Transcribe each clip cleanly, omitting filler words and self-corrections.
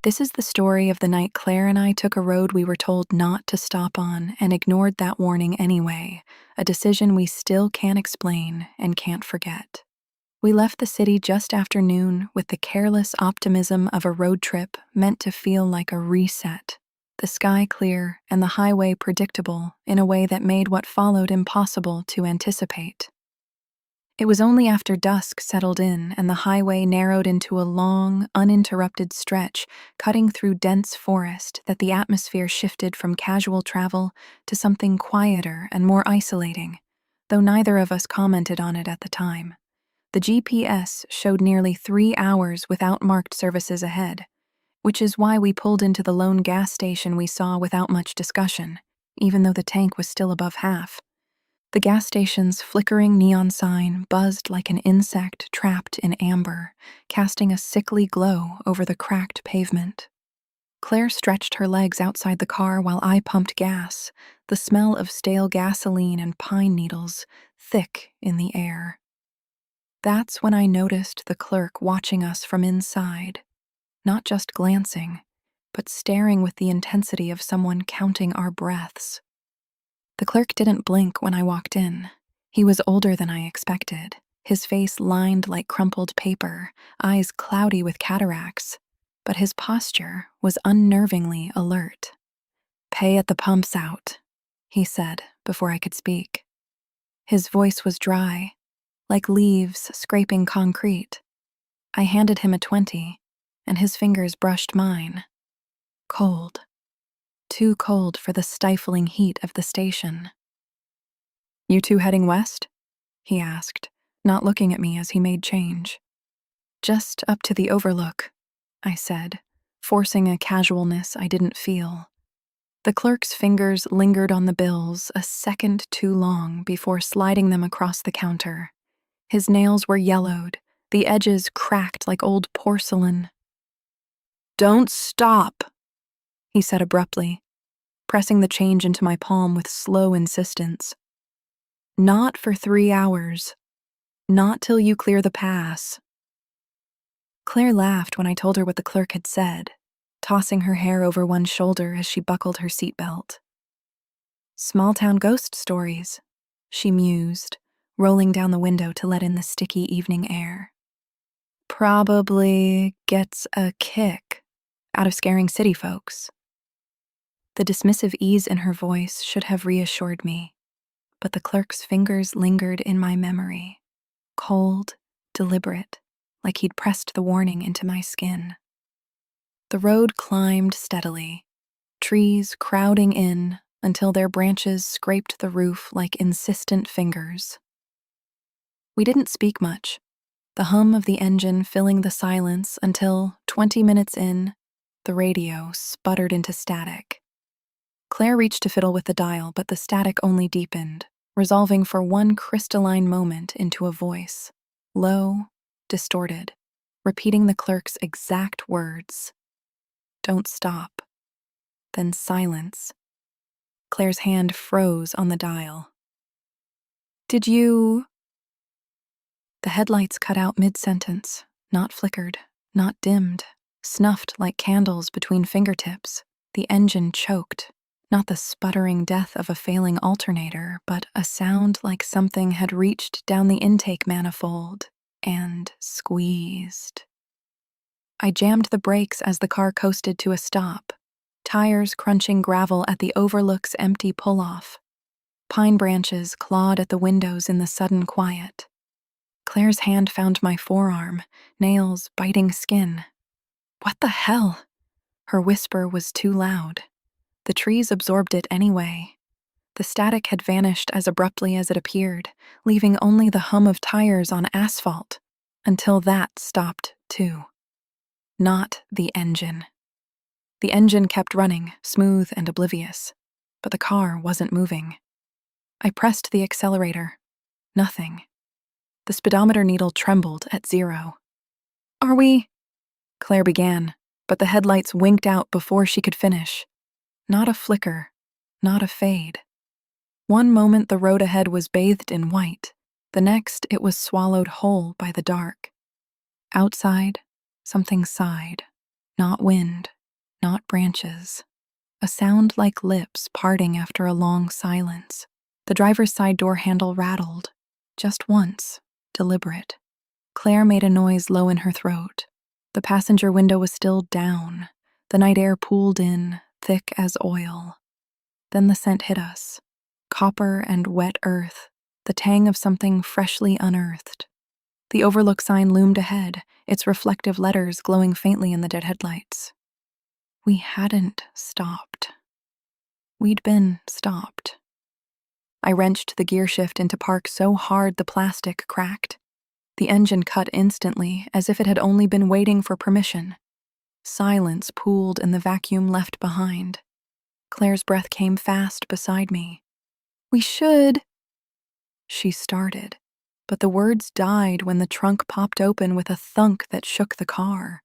This is the story of the night Claire and I took a road we were told not to stop on and ignored that warning anyway, a decision we still can't explain and can't forget. We left the city just after noon with the careless optimism of a road trip meant to feel like a reset. The sky clear and the highway predictable in a way that made what followed impossible to anticipate. It was only after dusk settled in and the highway narrowed into a long, uninterrupted stretch cutting through dense forest that the atmosphere shifted from casual travel to something quieter and more isolating, though neither of us commented on it at the time. The GPS showed nearly 3 hours without marked services ahead, which is why we pulled into the lone gas station we saw without much discussion, even though the tank was still above half. The gas station's flickering neon sign buzzed like an insect trapped in amber, casting a sickly glow over the cracked pavement. Claire stretched her legs outside the car while I pumped gas, the smell of stale gasoline and pine needles thick in the air. That's when I noticed the clerk watching us from inside, not just glancing, but staring with the intensity of someone counting our breaths. The clerk didn't blink when I walked in. He was older than I expected, his face lined like crumpled paper, eyes cloudy with cataracts, but his posture was unnervingly alert. "Pay at the pumps out," he said before I could speak. His voice was dry, like leaves scraping concrete. I handed him a 20, and his fingers brushed mine. Cold. Too cold for the stifling heat of the station. "You two heading west?" he asked, not looking at me as he made change. "Just up to the overlook," I said, forcing a casualness I didn't feel. The clerk's fingers lingered on the bills a second too long before sliding them across the counter. His nails were yellowed, the edges cracked like old porcelain. "Don't stop," he said abruptly, pressing the change into my palm with slow insistence. "Not for 3 hours. Not till you clear the pass." Claire laughed when I told her what the clerk had said, tossing her hair over one shoulder as she buckled her seatbelt. "Small-town ghost stories," she mused, rolling down the window to let in the sticky evening air. "Probably gets a kick out of scaring city folks." The dismissive ease in her voice should have reassured me, but the clerk's fingers lingered in my memory, cold, deliberate, like he'd pressed the warning into my skin. The road climbed steadily, trees crowding in until their branches scraped the roof like insistent fingers. We didn't speak much, the hum of the engine filling the silence until, 20 minutes in, the radio sputtered into static. Claire reached to fiddle with the dial, but the static only deepened, resolving for one crystalline moment into a voice, low, distorted, repeating the clerk's exact words. "Don't stop." Then silence. Claire's hand froze on the dial. "Did you—" The headlights cut out mid-sentence, not flickered, not dimmed, snuffed like candles between fingertips. The engine choked. Not the sputtering death of a failing alternator, but a sound like something had reached down the intake manifold and squeezed. I jammed the brakes as the car coasted to a stop, tires crunching gravel at the overlook's empty pull-off. Pine branches clawed at the windows in the sudden quiet. Claire's hand found my forearm, nails biting skin. "What the hell?" Her whisper was too loud. The trees absorbed it anyway. The static had vanished as abruptly as it appeared, leaving only the hum of tires on asphalt, until that stopped too. Not the engine. The engine kept running, smooth and oblivious, but the car wasn't moving. I pressed the accelerator. Nothing. The speedometer needle trembled at 0. "Are we—" Claire began, but the headlights winked out before she could finish. Not a flicker, not a fade. One moment the road ahead was bathed in white, the next it was swallowed whole by the dark. Outside, something sighed, Not wind, not branches. A sound like lips parting after a long silence. The driver's side door handle rattled. Just once, deliberate. Claire made a noise low in her throat. The passenger window was still down. The night air pooled in, thick as oil. Then the scent hit us. Copper and wet earth, the tang of something freshly unearthed. The overlook sign loomed ahead, its reflective letters glowing faintly in the dead headlights. We hadn't stopped. We'd been stopped. I wrenched the gear shift into park so hard the plastic cracked. The engine cut instantly, as if it had only been waiting for permission. Silence pooled in the vacuum left behind. Claire's breath came fast beside me. "We should," she started, but the words died when the trunk popped open with a thunk that shook the car.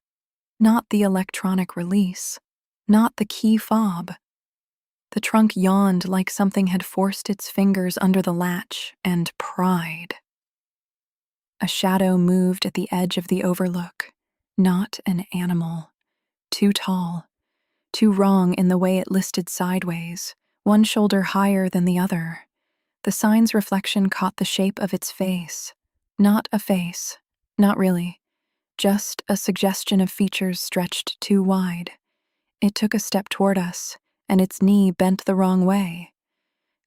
Not the electronic release, not the key fob. The trunk yawned like something had forced its fingers under the latch and pried. A shadow moved at the edge of the overlook, not an animal. Too tall, too wrong in the way it listed sideways, one shoulder higher than the other. The sign's reflection caught the shape of its face. Not a face, not really, just a suggestion of features stretched too wide. It took a step toward us, and its knee bent the wrong way.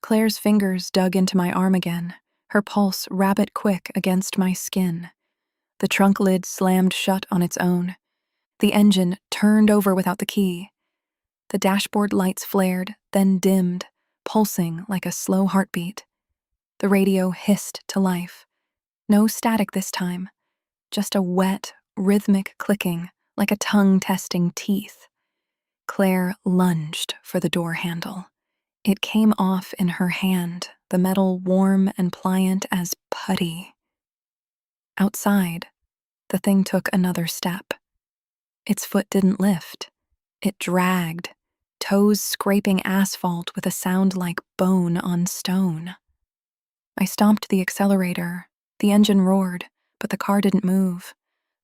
Claire's fingers dug into my arm again, her pulse rabbit quick against my skin. The trunk lid slammed shut on its own. The engine turned over without the key. The dashboard lights flared, then dimmed, pulsing like a slow heartbeat. The radio hissed to life. No static this time, just a wet, rhythmic clicking, like a tongue testing teeth. Claire lunged for the door handle. It came off in her hand, the metal warm and pliant as putty. Outside, the thing took another step. Its foot didn't lift. It dragged, toes scraping asphalt with a sound like bone on stone. I stomped the accelerator. The engine roared, but the car didn't move.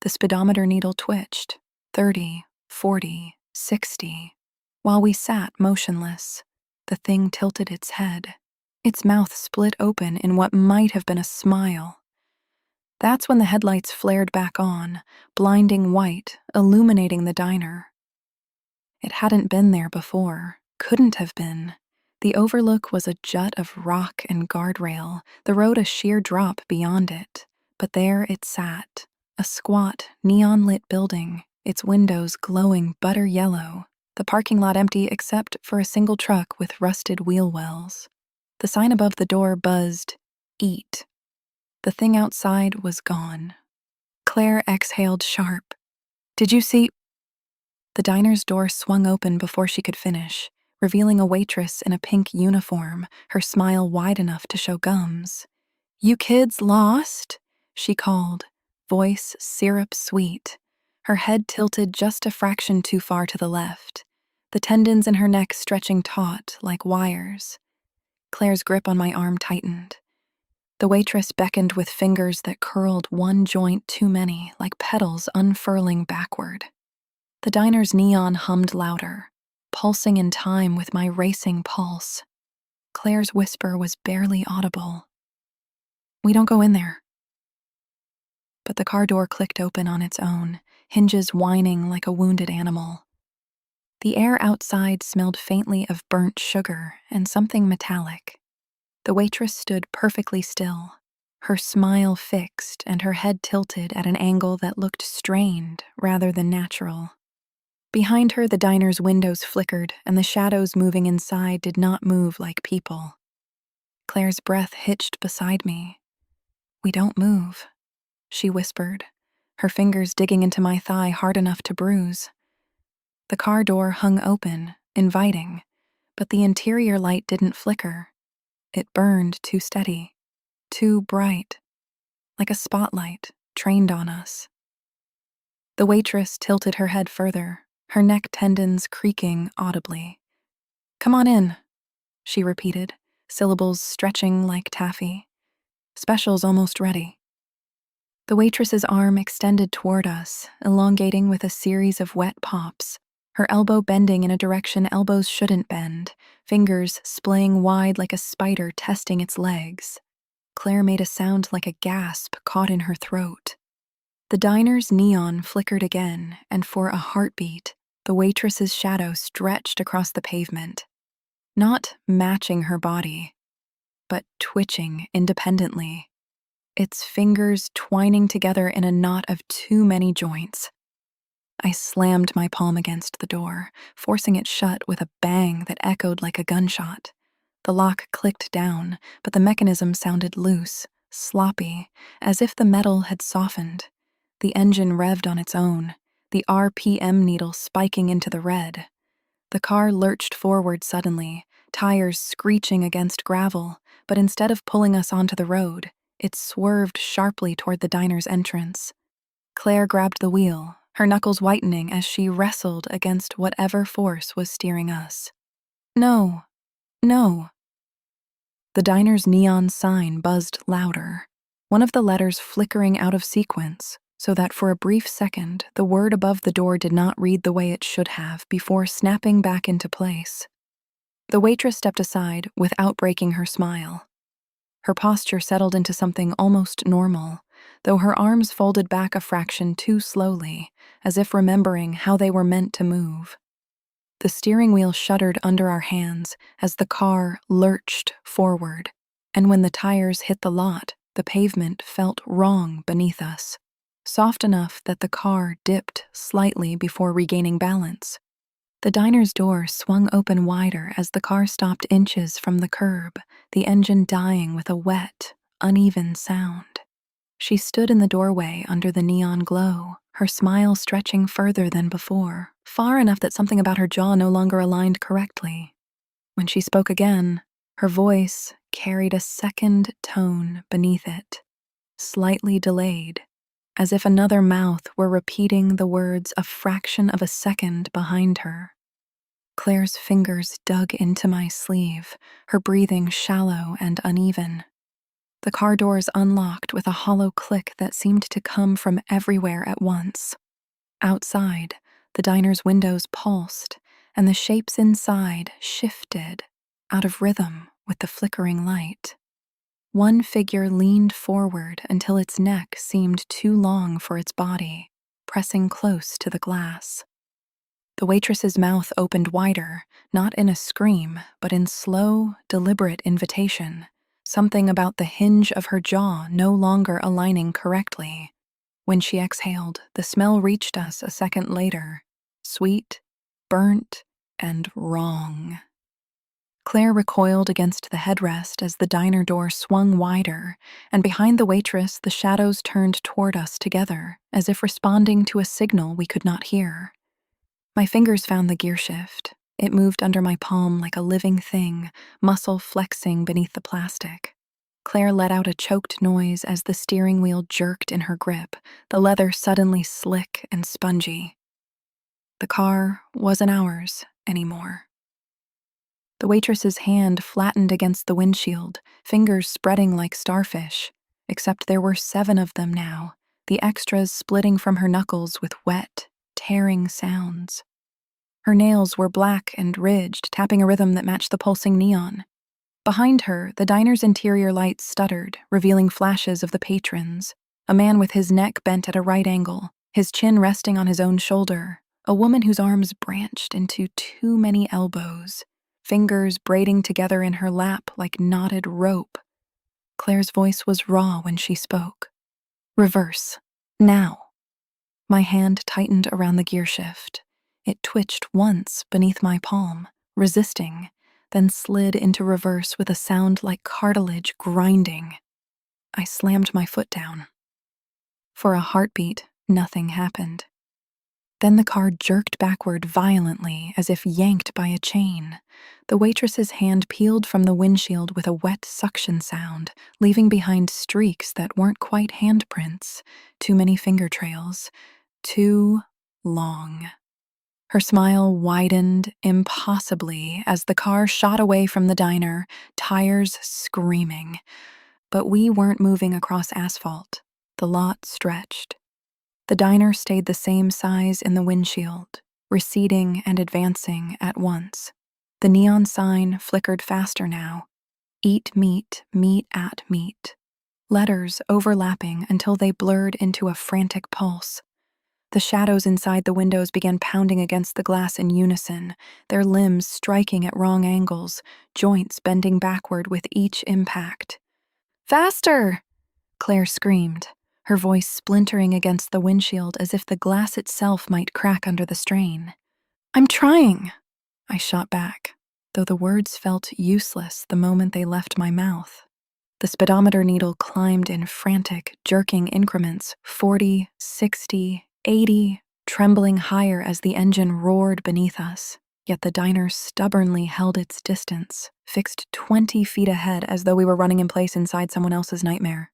The speedometer needle twitched. 30, 40, 60. While we sat motionless, the thing tilted its head. Its mouth split open in what might have been a smile. That's when the headlights flared back on, blinding white, illuminating the diner. It hadn't been there before, couldn't have been. The overlook was a jut of rock and guardrail, the road a sheer drop beyond it. But there it sat, a squat, neon-lit building, its windows glowing butter yellow, the parking lot empty except for a single truck with rusted wheel wells. The sign above the door buzzed, "Eat." The thing outside was gone. Claire exhaled sharp. "Did you see?" The diner's door swung open before she could finish, revealing a waitress in a pink uniform, her smile wide enough to show gums. "You kids lost?" she called, voice syrup sweet. Her head tilted just a fraction too far to the left, the tendons in her neck stretching taut like wires. Claire's grip on my arm tightened. The waitress beckoned with fingers that curled one joint too many, like petals unfurling backward. The diner's neon hummed louder, pulsing in time with my racing pulse. Claire's whisper was barely audible. "We don't go in there." But the car door clicked open on its own, hinges whining like a wounded animal. The air outside smelled faintly of burnt sugar and something metallic. The waitress stood perfectly still, her smile fixed and her head tilted at an angle that looked strained rather than natural. Behind her, the diner's windows flickered, and the shadows moving inside did not move like people. Claire's breath hitched beside me. "We don't move," she whispered, her fingers digging into my thigh hard enough to bruise. The car door hung open, inviting, but the interior light didn't flicker. It burned too steady, too bright, like a spotlight trained on us. The waitress tilted her head further, her neck tendons creaking audibly. "Come on in," she repeated, syllables stretching like taffy. "Special's almost ready." The waitress's arm extended toward us, elongating with a series of wet pops, her elbow bending in a direction elbows shouldn't bend, fingers splaying wide like a spider testing its legs. Claire made a sound like a gasp caught in her throat. The diner's neon flickered again, and for a heartbeat, the waitress's shadow stretched across the pavement, not matching her body, but twitching independently, its fingers twining together in a knot of too many joints. I slammed my palm against the door, forcing it shut with a bang that echoed like a gunshot. The lock clicked down, but the mechanism sounded loose, sloppy, as if the metal had softened. The engine revved on its own, the RPM needle spiking into the red. The car lurched forward suddenly, tires screeching against gravel, but instead of pulling us onto the road, it swerved sharply toward the diner's entrance. Claire grabbed the wheel, her knuckles whitening as she wrestled against whatever force was steering us. No, no. The diner's neon sign buzzed louder, one of the letters flickering out of sequence, so that for a brief second the word above the door did not read the way it should have before snapping back into place. The waitress stepped aside without breaking her smile. Her posture settled into something almost normal, though her arms folded back a fraction too slowly, as if remembering how they were meant to move. The steering wheel shuddered under our hands as the car lurched forward, and when the tires hit the lot, the pavement felt wrong beneath us, soft enough that the car dipped slightly before regaining balance. The diner's door swung open wider as the car stopped inches from the curb, the engine dying with a wet, uneven sound. She stood in the doorway under the neon glow, her smile stretching further than before, far enough that something about her jaw no longer aligned correctly. When she spoke again, her voice carried a second tone beneath it, slightly delayed, as if another mouth were repeating the words a fraction of a second behind her. Claire's fingers dug into my sleeve, her breathing shallow and uneven. The car doors unlocked with a hollow click that seemed to come from everywhere at once. Outside, the diner's windows pulsed, and the shapes inside shifted, out of rhythm with the flickering light. One figure leaned forward until its neck seemed too long for its body, pressing close to the glass. The waitress's mouth opened wider, not in a scream, but in slow, deliberate invitation, something about the hinge of her jaw no longer aligning correctly. When she exhaled, the smell reached us a second later, sweet, burnt, and wrong. Claire recoiled against the headrest as the diner door swung wider, and behind the waitress the shadows turned toward us together, as if responding to a signal we could not hear. My fingers found the gear shift. It moved under my palm like a living thing, muscle flexing beneath the plastic. Claire let out a choked noise as the steering wheel jerked in her grip, the leather suddenly slick and spongy. The car wasn't ours anymore. The waitress's hand flattened against the windshield, fingers spreading like starfish, except there were 7 of them now, the extras splitting from her knuckles with wet, tearing sounds. Her nails were black and ridged, tapping a rhythm that matched the pulsing neon. Behind her, the diner's interior lights stuttered, revealing flashes of the patrons. A man with his neck bent at a right angle, his chin resting on his own shoulder. A woman whose arms branched into too many elbows, fingers braiding together in her lap like knotted rope. Claire's voice was raw when she spoke. "Reverse. Now." My hand tightened around the gear shift. It twitched once beneath my palm, resisting, then slid into reverse with a sound like cartilage grinding. I slammed my foot down. For a heartbeat, nothing happened. Then the car jerked backward violently, as if yanked by a chain. The waitress's hand peeled from the windshield with a wet suction sound, leaving behind streaks that weren't quite handprints, too many finger trails, too long. Her smile widened impossibly as the car shot away from the diner, tires screaming. But we weren't moving across asphalt. The lot stretched. The diner stayed the same size in the windshield, receding and advancing at once. The neon sign flickered faster now. Eat meat, meat at meat. Letters overlapping until they blurred into a frantic pulse. The shadows inside the windows began pounding against the glass in unison, their limbs striking at wrong angles, joints bending backward with each impact. "Faster!" Claire screamed, her voice splintering against the windshield as if the glass itself might crack under the strain. "I'm trying," I shot back, though the words felt useless the moment they left my mouth. The speedometer needle climbed in frantic, jerking increments, 40, 60, 80, trembling higher as the engine roared beneath us. Yet the diner stubbornly held its distance, fixed 20 feet ahead as though we were running in place inside someone else's nightmare.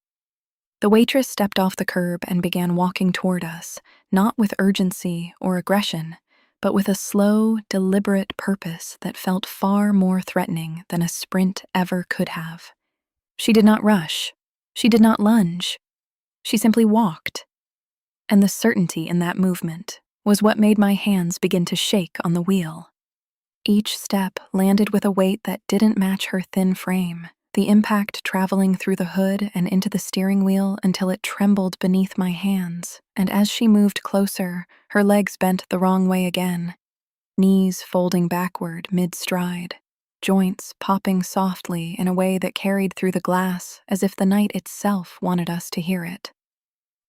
The waitress stepped off the curb and began walking toward us, not with urgency or aggression, but with a slow, deliberate purpose that felt far more threatening than a sprint ever could have. She did not rush. She did not lunge. She simply walked. And the certainty in that movement was what made my hands begin to shake on the wheel. Each step landed with a weight that didn't match her thin frame, the impact traveling through the hood and into the steering wheel until it trembled beneath my hands, and as she moved closer, her legs bent the wrong way again, knees folding backward mid-stride, joints popping softly in a way that carried through the glass as if the night itself wanted us to hear it.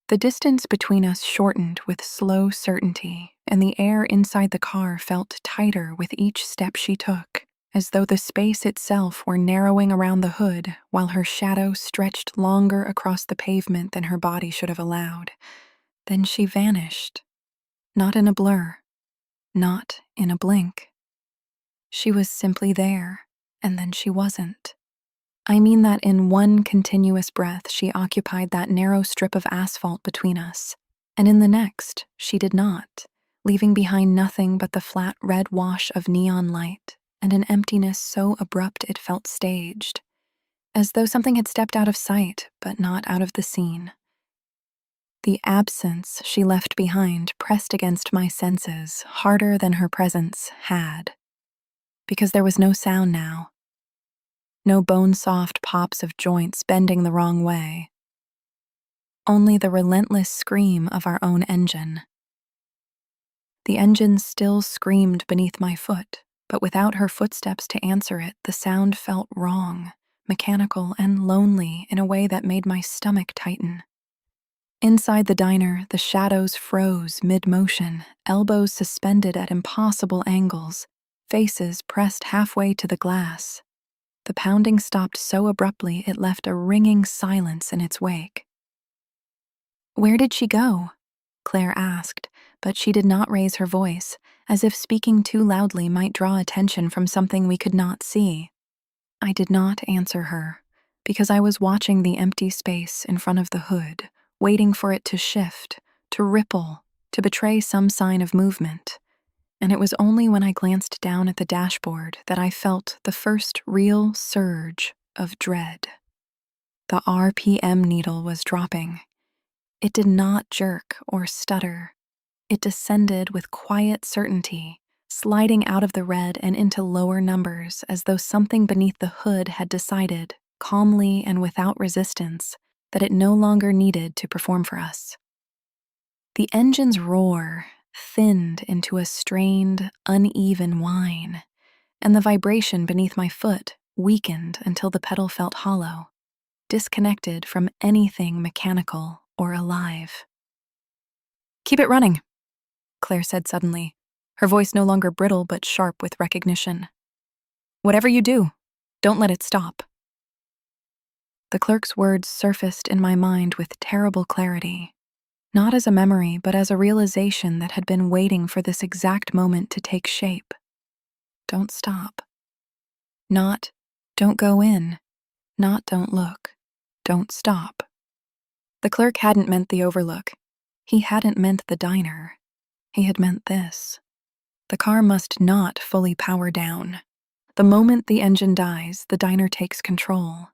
The distance between us shortened with slow certainty, and the air inside the car felt tighter with each step she took, as though the space itself were narrowing around the hood while her shadow stretched longer across the pavement than her body should have allowed. Then she vanished. Not in a blur. Not in a blink. She was simply there, and then she wasn't. I mean that in one continuous breath she occupied that narrow strip of asphalt between us, and in the next she did not, leaving behind nothing but the flat red wash of neon light and an emptiness so abrupt it felt staged, as though something had stepped out of sight but not out of the scene. The absence she left behind pressed against my senses harder than her presence had, because there was no sound now. No bone-soft pops of joints bending the wrong way. Only the relentless scream of our own engine. The engine still screamed beneath my foot, but without her footsteps to answer it, the sound felt wrong, mechanical and lonely in a way that made my stomach tighten. Inside the diner, the shadows froze mid-motion, elbows suspended at impossible angles, faces pressed halfway to the glass. The pounding stopped so abruptly it left a ringing silence in its wake. "Where did she go?" Claire asked, but she did not raise her voice, as if speaking too loudly might draw attention from something we could not see. I did not answer her, because I was watching the empty space in front of the hood, waiting for it to shift, to ripple, to betray some sign of movement. And it was only when I glanced down at the dashboard that I felt the first real surge of dread. The RPM needle was dropping. It did not jerk or stutter. It descended with quiet certainty, sliding out of the red and into lower numbers as though something beneath the hood had decided, calmly and without resistance, that it no longer needed to perform for us. The engine's roar thinned into a strained, uneven whine, and the vibration beneath my foot weakened until the pedal felt hollow, disconnected from anything mechanical or alive. "Keep it running," Claire said suddenly, her voice no longer brittle but sharp with recognition. "Whatever you do, don't let it stop." The clerk's words surfaced in my mind with terrible clarity. Not as a memory, but as a realization that had been waiting for this exact moment to take shape. Don't stop. Not, don't go in. Not, don't look. Don't stop. The clerk hadn't meant the overlook. He hadn't meant the diner. He had meant this. The car must not fully power down. The moment the engine dies, the diner takes control.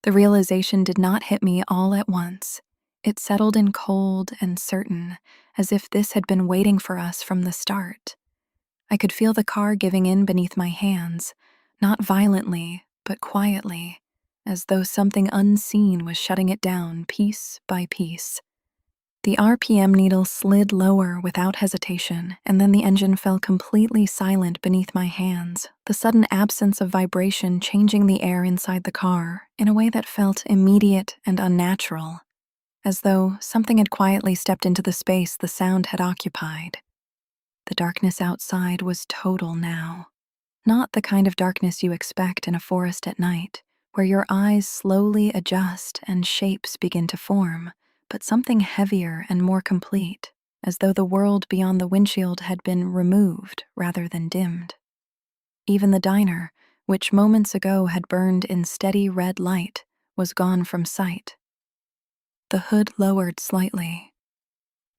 The realization did not hit me all at once. It settled in cold and certain, as if this had been waiting for us from the start. I could feel the car giving in beneath my hands, not violently, but quietly, as though something unseen was shutting it down piece by piece. The RPM needle slid lower without hesitation, and then the engine fell completely silent beneath my hands, the sudden absence of vibration changing the air inside the car in a way that felt immediate and unnatural, as though something had quietly stepped into the space the sound had occupied. The darkness outside was total now. Not the kind of darkness you expect in a forest at night, where your eyes slowly adjust and shapes begin to form, but something heavier and more complete, as though the world beyond the windshield had been removed rather than dimmed. Even the diner, which moments ago had burned in steady red light, was gone from sight. The hood lowered slightly.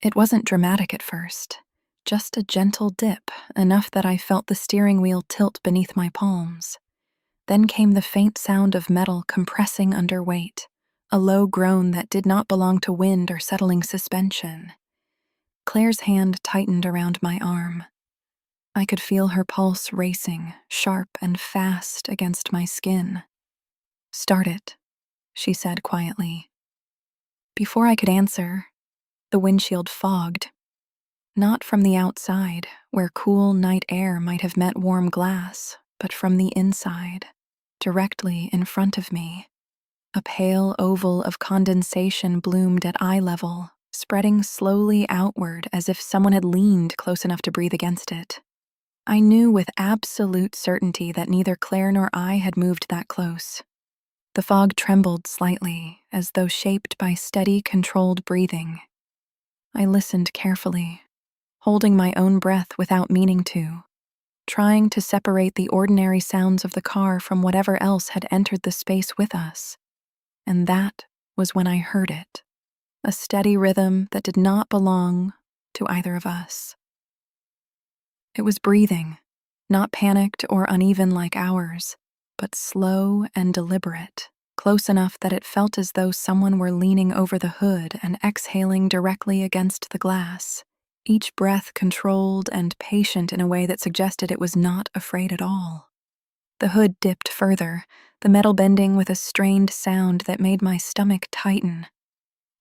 It wasn't dramatic at first, just a gentle dip, enough that I felt the steering wheel tilt beneath my palms. Then came the faint sound of metal compressing under weight, a low groan that did not belong to wind or settling suspension. Claire's hand tightened around my arm. I could feel her pulse racing, sharp and fast against my skin. "Start it," she said quietly. Before I could answer, the windshield fogged. Not from the outside, where cool night air might have met warm glass, but from the inside, directly in front of me. A pale oval of condensation bloomed at eye level, spreading slowly outward as if someone had leaned close enough to breathe against it. I knew with absolute certainty that neither Claire nor I had moved that close. The fog trembled slightly, as though shaped by steady, controlled breathing. I listened carefully, holding my own breath without meaning to, trying to separate the ordinary sounds of the car from whatever else had entered the space with us. And that was when I heard it, a steady rhythm that did not belong to either of us. It was breathing, not panicked or uneven like ours, but slow and deliberate, close enough that it felt as though someone were leaning over the hood and exhaling directly against the glass, each breath controlled and patient in a way that suggested it was not afraid at all. The hood dipped further, the metal bending with a strained sound that made my stomach tighten.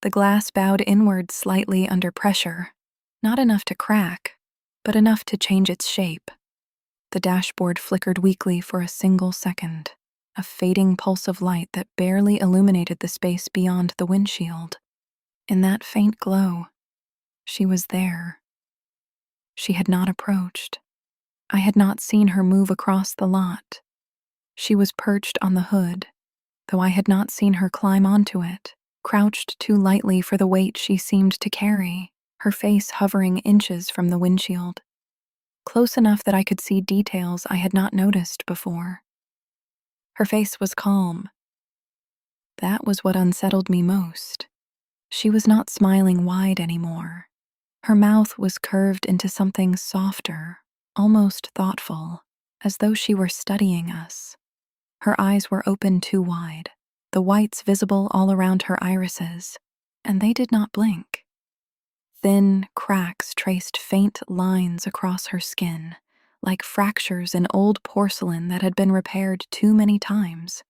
The glass bowed inward slightly under pressure, not enough to crack, but enough to change its shape. The dashboard flickered weakly for a single second, a fading pulse of light that barely illuminated the space beyond the windshield. In that faint glow, she was there. She had not approached. I had not seen her move across the lot. She was perched on the hood, though I had not seen her climb onto it, crouched too lightly for the weight she seemed to carry, her face hovering inches from the windshield, close enough that I could see details I had not noticed before. Her face was calm. That was what unsettled me most. She was not smiling wide anymore. Her mouth was curved into something softer, almost thoughtful, as though she were studying us. Her eyes were open too wide, the whites visible all around her irises, and they did not blink. Thin cracks traced faint lines across her skin, like fractures in old porcelain that had been repaired too many times.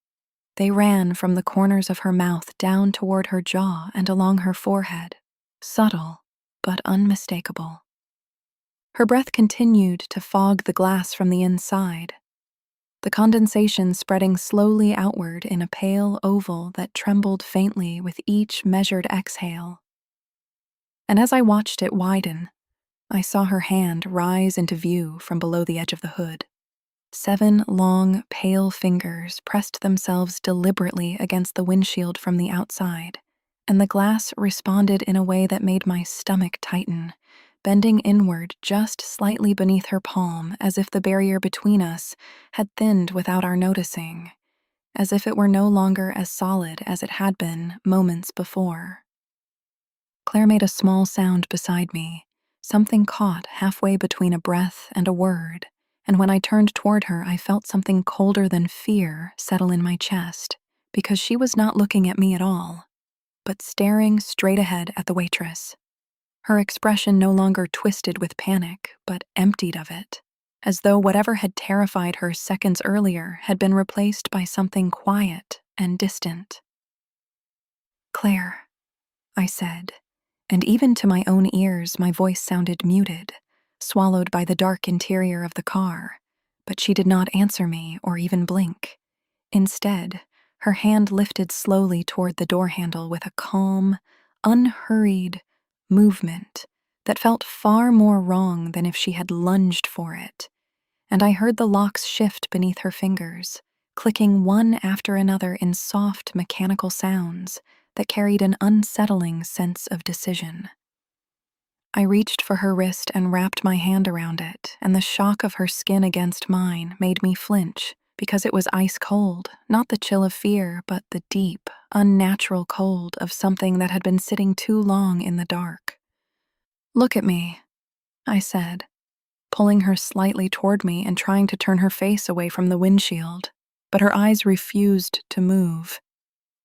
They ran from the corners of her mouth down toward her jaw and along her forehead, subtle but unmistakable. Her breath continued to fog the glass from the inside, the condensation spreading slowly outward in a pale oval that trembled faintly with each measured exhale. And as I watched it widen, I saw her hand rise into view from below the edge of the hood. 7 long, pale fingers pressed themselves deliberately against the windshield from the outside, and the glass responded in a way that made my stomach tighten, bending inward just slightly beneath her palm as if the barrier between us had thinned without our noticing, as if it were no longer as solid as it had been moments before. Claire made a small sound beside me, something caught halfway between a breath and a word, and when I turned toward her I felt something colder than fear settle in my chest, because she was not looking at me at all, but staring straight ahead at the waitress. Her expression no longer twisted with panic, but emptied of it, as though whatever had terrified her seconds earlier had been replaced by something quiet and distant. "Claire," I said, and even to my own ears my voice sounded muted, swallowed by the dark interior of the car, but she did not answer me or even blink. Instead, her hand lifted slowly toward the door handle with a calm, unhurried movement that felt far more wrong than if she had lunged for it, and I heard the locks shift beneath her fingers, clicking one after another in soft, mechanical sounds that carried an unsettling sense of decision. I reached for her wrist and wrapped my hand around it, and the shock of her skin against mine made me flinch because it was ice cold, not the chill of fear, but the deep, unnatural cold of something that had been sitting too long in the dark. "Look at me," I said, pulling her slightly toward me and trying to turn her face away from the windshield, but her eyes refused to move,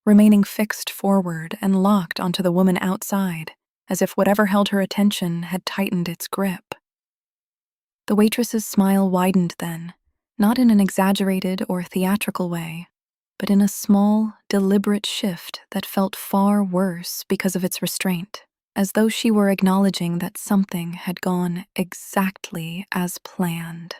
remaining fixed forward and locked onto the woman outside, as if whatever held her attention had tightened its grip. The waitress's smile widened then, not in an exaggerated or theatrical way, but in a small, deliberate shift that felt far worse because of its restraint, as though she were acknowledging that something had gone exactly as planned.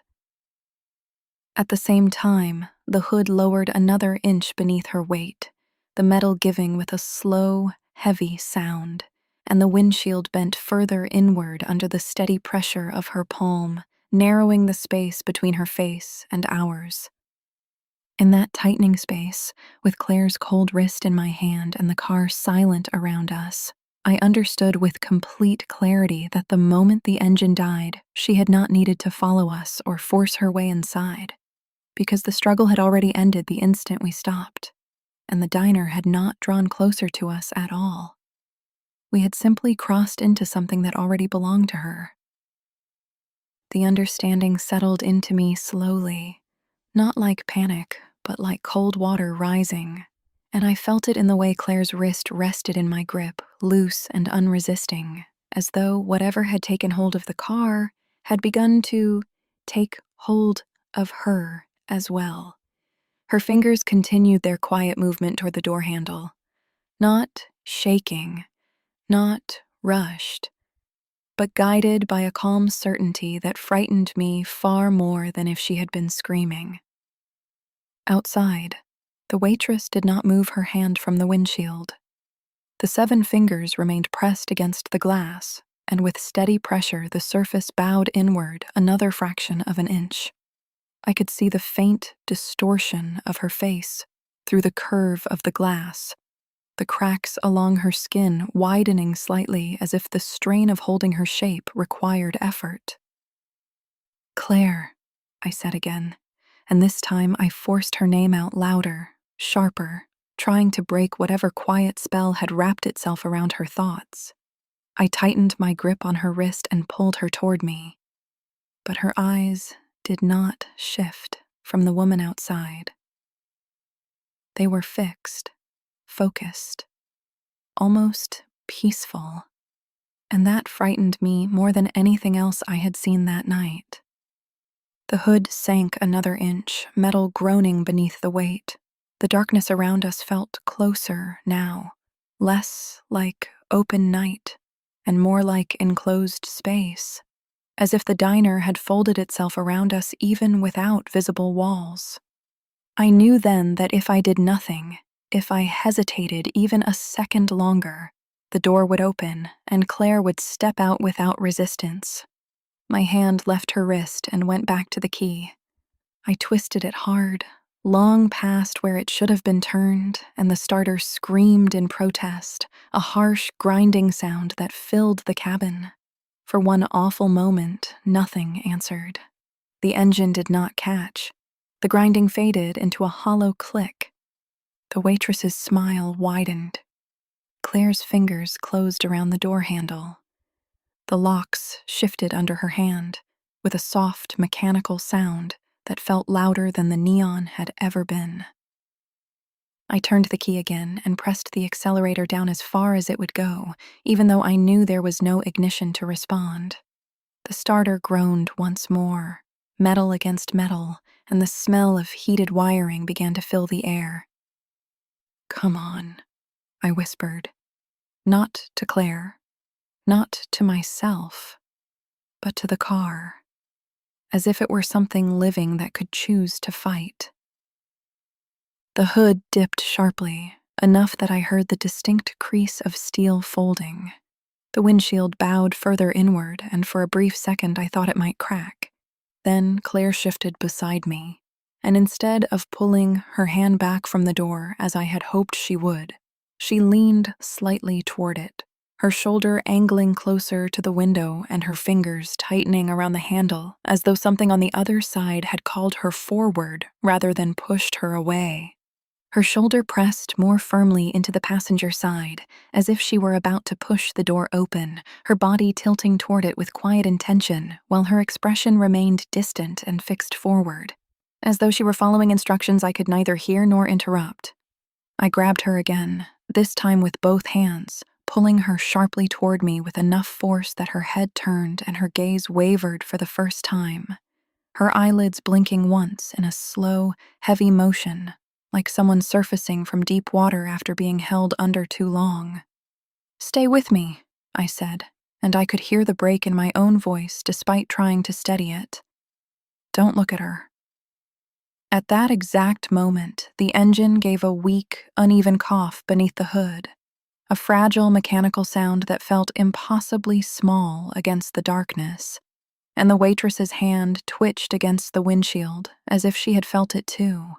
At the same time, the hood lowered another inch beneath her weight, the metal giving with a slow, heavy sound, and the windshield bent further inward under the steady pressure of her palm, narrowing the space between her face and ours. In that tightening space, with Claire's cold wrist in my hand and the car silent around us, I understood with complete clarity that the moment the engine died, she had not needed to follow us or force her way inside, because the struggle had already ended the instant we stopped, and the diner had not drawn closer to us at all. We had simply crossed into something that already belonged to her. The understanding settled into me slowly, not like panic, but like cold water rising, and I felt it in the way Claire's wrist rested in my grip, loose and unresisting, as though whatever had taken hold of the car had begun to take hold of her as well. Her fingers continued their quiet movement toward the door handle, not shaking, not rushed, but guided by a calm certainty that frightened me far more than if she had been screaming. Outside, the waitress did not move her hand from the windshield. The 7 fingers remained pressed against the glass, and with steady pressure the surface bowed inward another fraction of an inch. I could see the faint distortion of her face through the curve of the glass, the cracks along her skin widening slightly as if the strain of holding her shape required effort. "Claire," I said again, and this time I forced her name out louder, sharper, trying to break whatever quiet spell had wrapped itself around her thoughts. I tightened my grip on her wrist and pulled her toward me, but her eyes did not shift from the woman outside. They were fixed, focused, almost peaceful, and that frightened me more than anything else I had seen that night. The hood sank another inch, metal groaning beneath the weight. The darkness around us felt closer now, less like open night and more like enclosed space, as if the diner had folded itself around us even without visible walls. I knew then that if I did nothing, if I hesitated even a second longer, the door would open and Claire would step out without resistance. My hand left her wrist and went back to the key. I twisted it hard, long past where it should have been turned, and the starter screamed in protest, a harsh, grinding sound that filled the cabin. For one awful moment, nothing answered. The engine did not catch. The grinding faded into a hollow click. The waitress's smile widened. Claire's fingers closed around the door handle. The locks shifted under her hand, with a soft, mechanical sound that felt louder than the neon had ever been. I turned the key again and pressed the accelerator down as far as it would go, even though I knew there was no ignition to respond. The starter groaned once more, metal against metal, and the smell of heated wiring began to fill the air. "Come on," I whispered. Not to Claire, not to myself, but to the car, as if it were something living that could choose to fight. The hood dipped sharply, enough that I heard the distinct crease of steel folding. The windshield bowed further inward, and for a brief second I thought it might crack. Then Claire shifted beside me, and instead of pulling her hand back from the door as I had hoped she would, she leaned slightly toward it, her shoulder angling closer to the window and her fingers tightening around the handle as though something on the other side had called her forward rather than pushed her away. Her shoulder pressed more firmly into the passenger side, as if she were about to push the door open, her body tilting toward it with quiet intention, while her expression remained distant and fixed forward, as though she were following instructions I could neither hear nor interrupt. I grabbed her again, this time with both hands, pulling her sharply toward me with enough force that her head turned and her gaze wavered for the first time, her eyelids blinking once in a slow, heavy motion, like someone surfacing from deep water after being held under too long. "Stay with me," I said, and I could hear the break in my own voice despite trying to steady it. "Don't look at her." At that exact moment, the engine gave a weak, uneven cough beneath the hood, a fragile mechanical sound that felt impossibly small against the darkness, and the waitress's hand twitched against the windshield as if she had felt it too.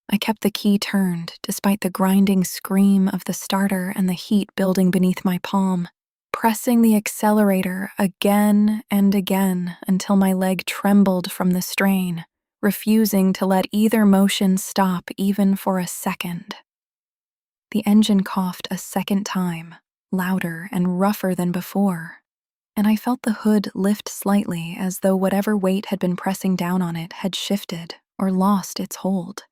I kept the key turned, despite the grinding scream of the starter and the heat building beneath my palm, pressing the accelerator again and again until my leg trembled from the strain, refusing to let either motion stop even for a second. The engine coughed a second time, louder and rougher than before, and I felt the hood lift slightly as though whatever weight had been pressing down on it had shifted or lost its hold.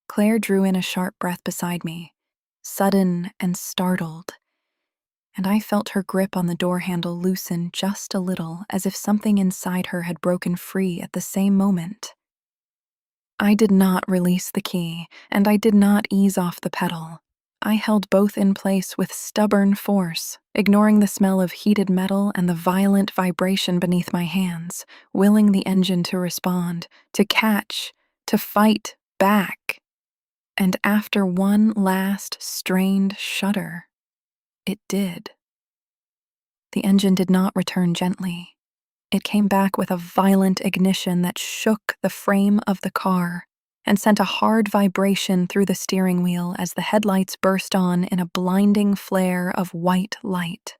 Claire drew in a sharp breath beside me, sudden and startled, and I felt her grip on the door handle loosen just a little, as if something inside her had broken free at the same moment. I did not release the key, and I did not ease off the pedal. I held both in place with stubborn force, ignoring the smell of heated metal and the violent vibration beneath my hands, willing the engine to respond, to catch, to fight back. And after one last strained shudder, it did. The engine did not return gently. It came back with a violent ignition that shook the frame of the car and sent a hard vibration through the steering wheel as the headlights burst on in a blinding flare of white light.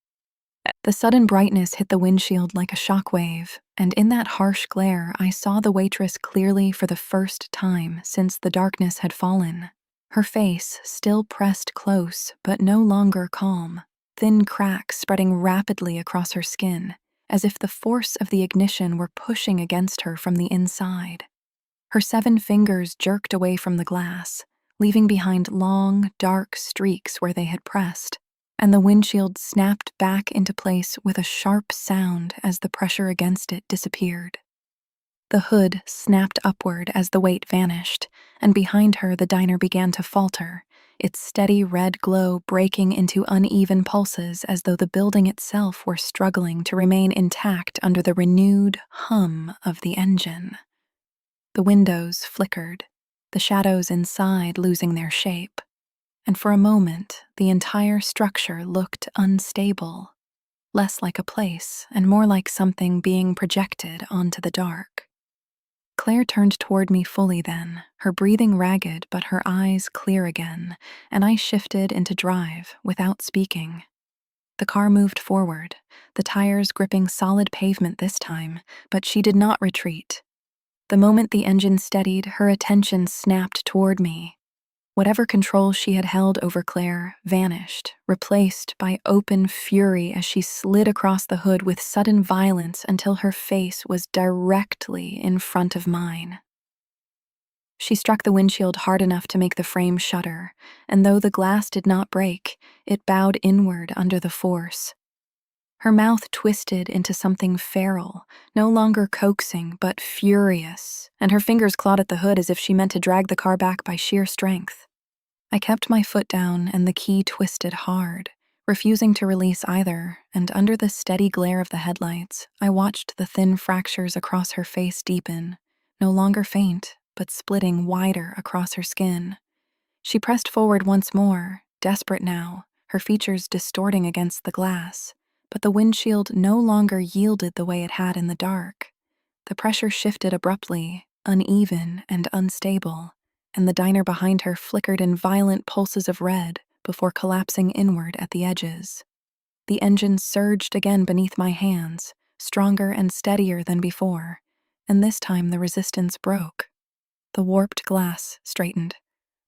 The sudden brightness hit the windshield like a shockwave, and in that harsh glare I saw the waitress clearly for the first time since the darkness had fallen. Her face still pressed close, but no longer calm, thin cracks spreading rapidly across her skin, as if the force of the ignition were pushing against her from the inside. Her 7 fingers jerked away from the glass, leaving behind long, dark streaks where they had pressed, and the windshield snapped back into place with a sharp sound as the pressure against it disappeared. The hood snapped upward as the weight vanished, and behind her the diner began to falter, its steady red glow breaking into uneven pulses as though the building itself were struggling to remain intact under the renewed hum of the engine. The windows flickered, the shadows inside losing their shape, and for a moment the entire structure looked unstable, less like a place and more like something being projected onto the dark. Claire turned toward me fully then, her breathing ragged but her eyes clear again, and I shifted into drive without speaking. The car moved forward, the tires gripping solid pavement this time, but she did not retreat. The moment the engine steadied, her attention snapped toward me. Whatever control she had held over Claire vanished, replaced by open fury as she slid across the hood with sudden violence until her face was directly in front of mine. She struck the windshield hard enough to make the frame shudder, and though the glass did not break, it bowed inward under the force. Her mouth twisted into something feral, no longer coaxing, but furious, and her fingers clawed at the hood as if she meant to drag the car back by sheer strength. I kept my foot down and the key twisted hard, refusing to release either, and under the steady glare of the headlights, I watched the thin fractures across her face deepen, no longer faint, but splitting wider across her skin. She pressed forward once more, desperate now, her features distorting against the glass, but the windshield no longer yielded the way it had in the dark. The pressure shifted abruptly, uneven and unstable, and the diner behind her flickered in violent pulses of red before collapsing inward at the edges. The engine surged again beneath my hands, stronger and steadier than before, and this time the resistance broke. The warped glass straightened,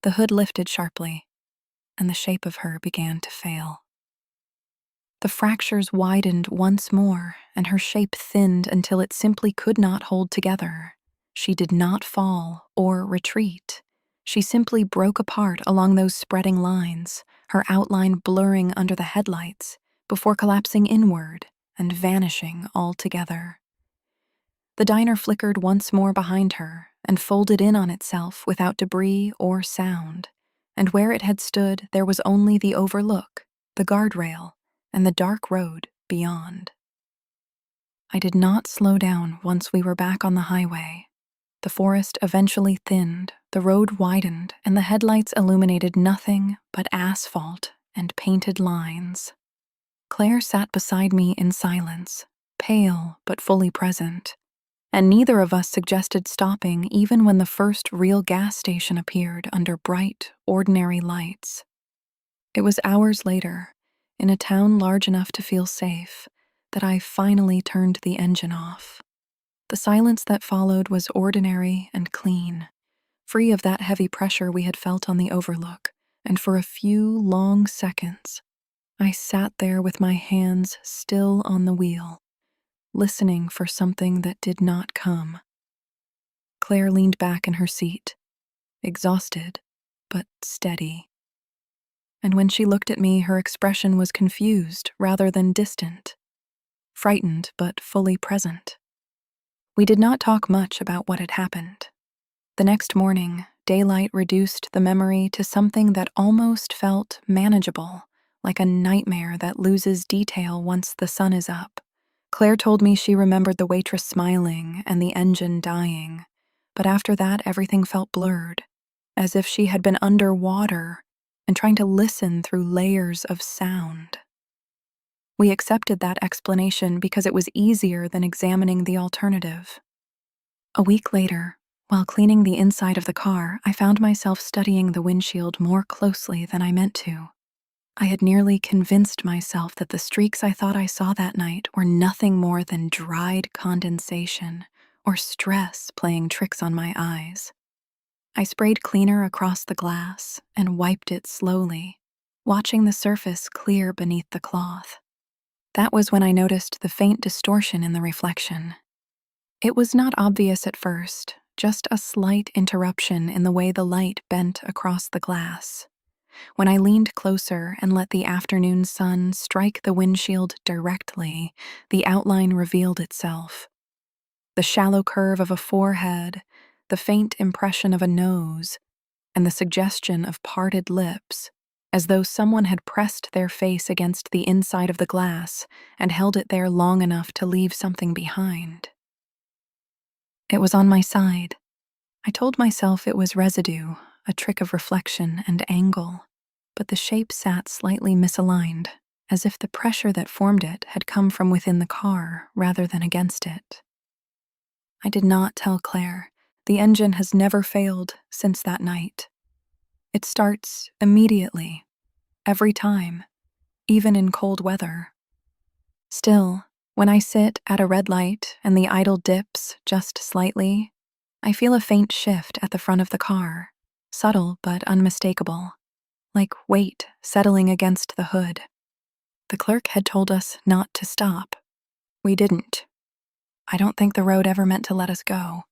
the hood lifted sharply, and the shape of her began to fail. The fractures widened once more, and her shape thinned until it simply could not hold together. She did not fall or retreat. She simply broke apart along those spreading lines, her outline blurring under the headlights, before collapsing inward and vanishing altogether. The diner flickered once more behind her and folded in on itself without debris or sound, and where it had stood there was only the overlook, the guardrail, and the dark road beyond. I did not slow down once we were back on the highway. The forest eventually thinned, the road widened, and the headlights illuminated nothing but asphalt and painted lines. Claire sat beside me in silence, pale but fully present, and neither of us suggested stopping even when the first real gas station appeared under bright, ordinary lights. It was hours later, in a town large enough to feel safe, that I finally turned the engine off. The silence that followed was ordinary and clean, free of that heavy pressure we had felt on the overlook, and for a few long seconds, I sat there with my hands still on the wheel, listening for something that did not come. Claire leaned back in her seat, exhausted, but steady. And when she looked at me, her expression was confused rather than distant, frightened but fully present. We did not talk much about what had happened. The next morning, daylight reduced the memory to something that almost felt manageable, like a nightmare that loses detail once the sun is up. Claire told me she remembered the waitress smiling and the engine dying, but after that everything felt blurred, as if she had been underwater and trying to listen through layers of sound. We accepted that explanation because it was easier than examining the alternative. A week later, while cleaning the inside of the car, I found myself studying the windshield more closely than I meant to. I had nearly convinced myself that the streaks I thought I saw that night were nothing more than dried condensation or stress playing tricks on my eyes. I sprayed cleaner across the glass and wiped it slowly, watching the surface clear beneath the cloth. That was when I noticed the faint distortion in the reflection. It was not obvious at first, just a slight interruption in the way the light bent across the glass. When I leaned closer and let the afternoon sun strike the windshield directly, the outline revealed itself. The shallow curve of a forehead, the faint impression of a nose, and the suggestion of parted lips, as though someone had pressed their face against the inside of the glass and held it there long enough to leave something behind. It was on my side. I told myself it was residue, a trick of reflection and angle, but the shape sat slightly misaligned, as if the pressure that formed it had come from within the car rather than against it. I did not tell Claire. The engine has never failed since that night. It starts immediately, every time, even in cold weather. Still, when I sit at a red light and the idle dips just slightly, I feel a faint shift at the front of the car, subtle but unmistakable, like weight settling against the hood. The clerk had told us not to stop. We didn't. I don't think the road ever meant to let us go.